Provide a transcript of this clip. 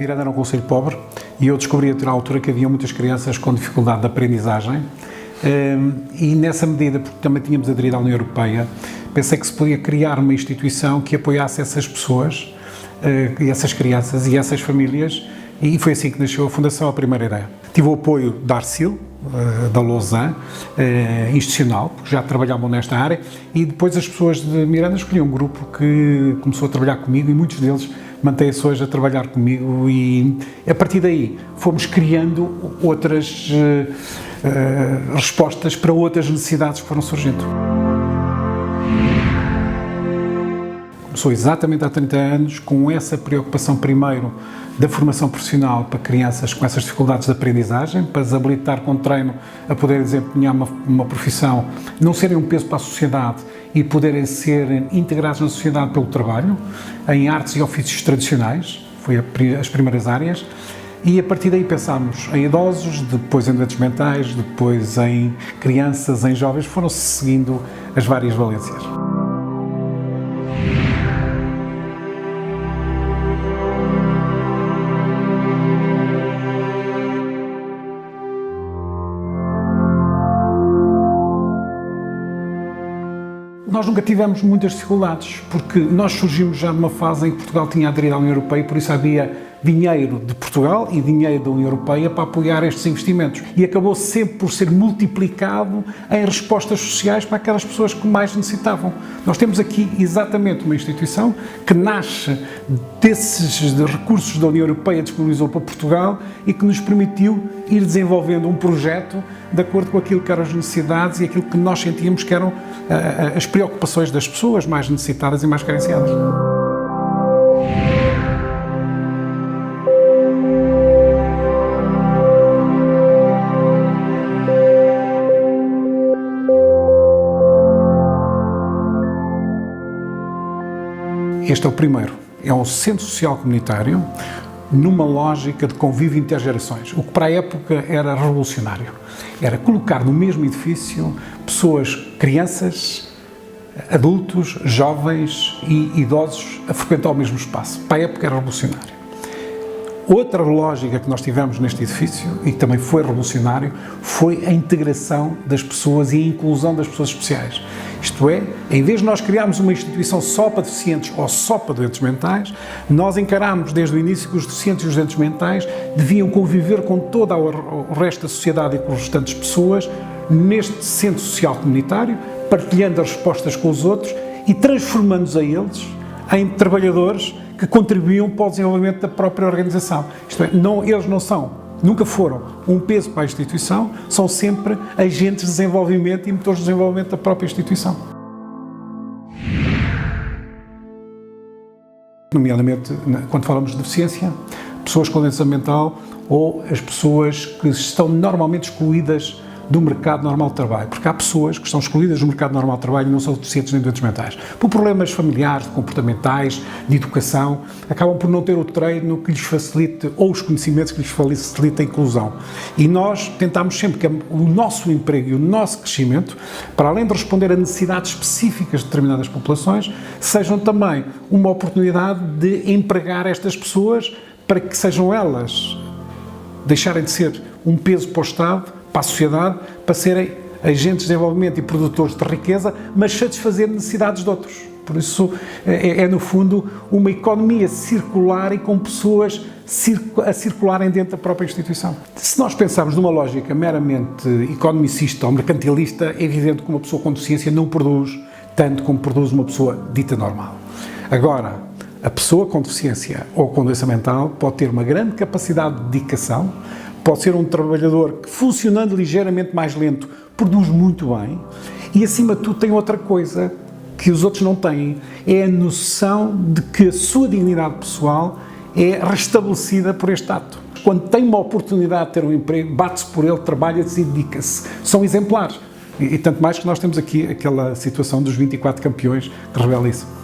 Miranda era um concelho pobre e eu descobri na altura que havia muitas crianças com dificuldade de aprendizagem e nessa medida, porque também tínhamos aderido à União Europeia, pensei que se podia criar uma instituição que apoiasse essas pessoas, essas crianças e essas famílias, e foi assim que nasceu a Fundação A Primeira Ideia. Tive o apoio da Arcil, da Lausanne, institucional, porque já trabalhavam nesta área, e depois as pessoas de Miranda escolhiam um grupo que começou a trabalhar comigo e muitos deles mantêm-se hoje a trabalhar comigo e a partir daí fomos criando outras respostas para outras necessidades que foram surgindo. Começou exatamente há 30 anos com essa preocupação primeiro da formação profissional para crianças com essas dificuldades de aprendizagem, para as habilitar com treino a poderem desempenhar uma profissão, não serem um peso para a sociedade e poderem ser integrados na sociedade pelo trabalho, em artes e ofícios tradicionais, foi as primeiras áreas, e a partir daí pensámos em idosos, depois em doentes mentais, depois em crianças, em jovens, foram-se seguindo as várias valências. Nós nunca tivemos muitas dificuldades, porque nós surgimos já numa fase em que Portugal tinha aderido à União Europeia e por isso havia dinheiro de Portugal e dinheiro da União Europeia para apoiar estes investimentos. E acabou sempre por ser multiplicado em respostas sociais para aquelas pessoas que mais necessitavam. Nós temos aqui exatamente uma instituição que nasce desses recursos da União Europeia disponibilizou para Portugal e que nos permitiu ir desenvolvendo um projeto de acordo com aquilo que eram as necessidades e aquilo que nós sentíamos que eram as preocupações das pessoas mais necessitadas e mais carenciadas. Este é o primeiro, é um centro social comunitário numa lógica de convívio intergerações, o que para a época era revolucionário. Era colocar no mesmo edifício pessoas, crianças, adultos, jovens e idosos a frequentar o mesmo espaço. Para a época era revolucionário. Outra lógica que nós tivemos neste edifício, e que também foi revolucionário, foi a integração das pessoas e a inclusão das pessoas especiais. Isto é, em vez de nós criarmos uma instituição só para deficientes ou só para doentes mentais, nós encarámos desde o início que os deficientes e os doentes mentais deviam conviver com todo o resto da sociedade e com as restantes pessoas neste centro social comunitário, partilhando as respostas com os outros e transformando-os a eles em trabalhadores que contribuíam para o desenvolvimento da própria organização. Isto é, eles não são, nunca foram um peso para a instituição, são sempre agentes de desenvolvimento e motores de desenvolvimento da própria instituição. Nomeadamente, quando falamos de deficiência, pessoas com doença mental ou as pessoas que estão normalmente excluídas do mercado normal de trabalho, porque há pessoas que estão excluídas do mercado normal de trabalho e não são deficientes nem doentes mentais, por problemas familiares, comportamentais, de educação, acabam por não ter o treino que lhes facilite ou os conhecimentos que lhes facilite a inclusão. E nós tentamos sempre que o nosso emprego e o nosso crescimento, para além de responder a necessidades específicas de determinadas populações, sejam também uma oportunidade de empregar estas pessoas para que sejam elas deixarem de ser um peso para o Estado, para a sociedade, para serem agentes de desenvolvimento e produtores de riqueza, mas satisfazer necessidades de outros. Por isso, no fundo, uma economia circular e com pessoas a circularem dentro da própria instituição. Se nós pensarmos numa lógica meramente economicista ou mercantilista, é evidente que uma pessoa com deficiência não produz tanto como produz uma pessoa dita normal. Agora, a pessoa com deficiência ou com doença mental pode ter uma grande capacidade de dedicação, pode ser um trabalhador que, funcionando ligeiramente mais lento, produz muito bem e, acima de tudo, tem outra coisa que os outros não têm, é a noção de que a sua dignidade pessoal é restabelecida por este ato. Quando tem uma oportunidade de ter um emprego, bate-se por ele, trabalha-se e dedica-se. São exemplares. E tanto mais que nós temos aqui aquela situação dos 24 campeões que revela isso.